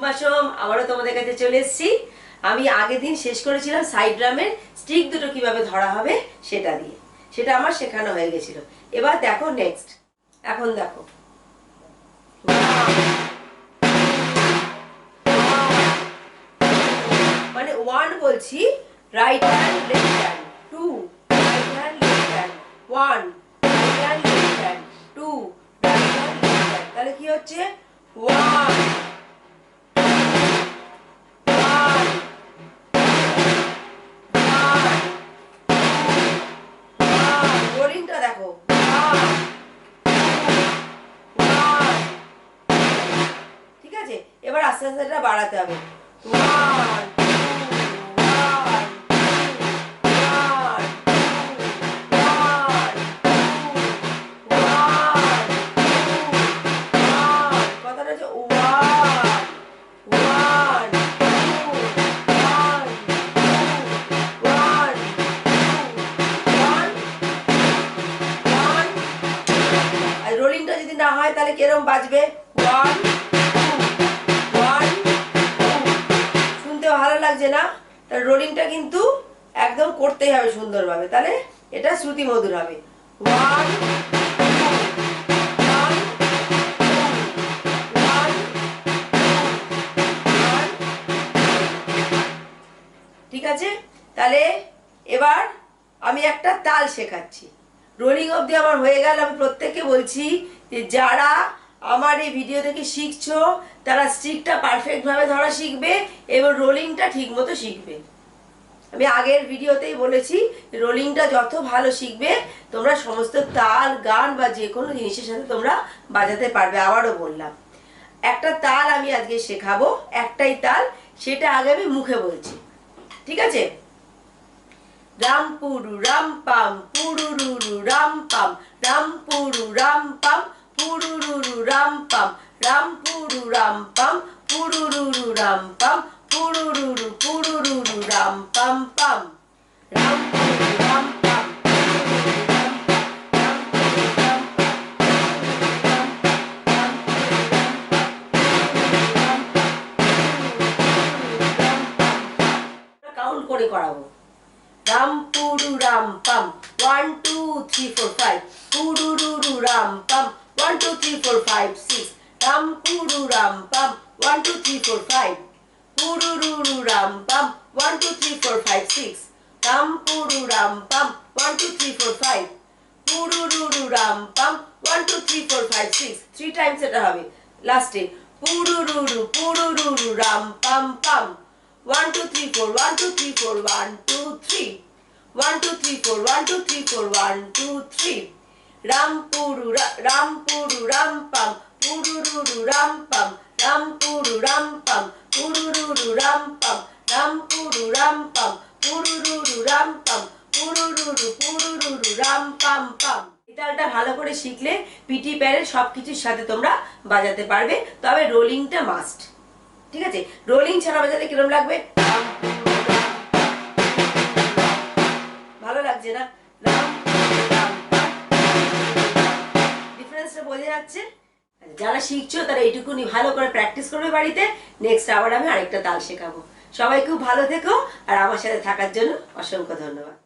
সুমাসম আবারও তোমাদের কাছে চলে এসেছি। আমি আগের দিন শেষ করেছিলাম সাইড ড্রামের স্টিক দুটো কিভাবে ধরা হবে সেটা দিয়ে, সেটা আমার শেখানো হয়ে গেছিল। এবার দেখো নেক্সট, এখন দেখো মানে 1 বলছি, right hand left hand, 2 right hand left hand, 1 right hand left hand, 2 right hand left hand. তাহলে কি হচ্ছে 1 রোলিংটা দেখো, ঠিক আছে। এবার আস্তে আস্তে এটা বাড়াতে হবে, 1 কথাটা হচ্ছে 1 আর রোলিংটা যদি না হয় তাহলে কিরকম বাজবে 1 শুনতে ভালো লাগছে না? তাহলে রোলিংটা কিন্তু একদম করতেই হবে সুন্দরভাবে, তাহলে এটা শ্রুতি মধুর হবে। 1 ঠিক আছে। তাহলে এবার আমি একটা তাল শেখাচ্ছি। রোলিং অবধি আমার হয়ে গেল। আমি প্রত্যেককে বলছি যে যারা আমার এই ভিডিও থেকে শিখছো তারা স্টিকটা পারফেক্টভাবে ধরা শিখবে এবং রোলিংটা ঠিক মতো শিখবে। আমি আগের ভিডিওতেই বলেছি রোলিংটা যত ভালো শিখবে তোমরা সমস্ত তাল গান বা যে কোনো জিনিসের সাথে তোমরা বাজাতে পারবে। আবারও বললাম, একটা তাল আমি আজকে শেখাবো, একটাই তাল, সেটা আগে আমি মুখে বলছি, ঠিক আছে। রাম পুরু রাম পাম পুরুরুরু রাম পাম, রাম পুরু রাম পাম পুরুরুরু রাম পাম, রাম পুরু রাম পাম পুরুরুরু রাম পাম, পুরুরুরু পুরুরুরু রাম পাম পাম, রাম পুরু রাম পাম কাউন্ট করে করাবো। রাম পুরু রাম পাম 1 2 3 4 5, পুরুরুরু রাম পাম 1 2 3 4 5 6, রাম পুরু রাম পাম 1 2 3 4 5, পুরুরুরু রাম পাম 1 2 3 4 5 6, রাম পুরু রাম পাম 1 2 3 4 5, পুরুরুরু রাম পাম 1 2 3 4 5 6, 3 টাইমস এটা হবে লাস্টে, পুরুরুরু রাম পাম পাম 1 2 3 4 1 2 3 4 1 2 3, 1 2 3 4 1 2 3 4 1 2 3, রাম পুরু রাম পাম পুরুরুরু রাম পাম, রাম পুরু রাম পাম পুরুরুরু রাম পাম, রাম পুরু রাম পাম পুরুরুরু রাম পাম, পুরুরুরু রাম পাম পাম। এই তালটা ভালো করে শিখলে পিটি প্যারের সবকিছুর সাথে তোমরা বাজাতে পারবে, তবে রোলিংটা মাস্ট, ঠিক আছে। রোলিং ছাড়া বাজালে কিরকম লাগবে? ভালো লাগছে না? ডিফারেন্সটা বোঝা যাচ্ছে? যারা শিখছো তারা এইটুকুনি ভালো করে প্র্যাকটিস করবে বাড়িতে। নেক্সট আবার আমি আরেকটা তাল শেখাবো। সবাই খুব ভালো থেকো আর আমার সাথে থাকার জন্য অসংখ্য ধন্যবাদ।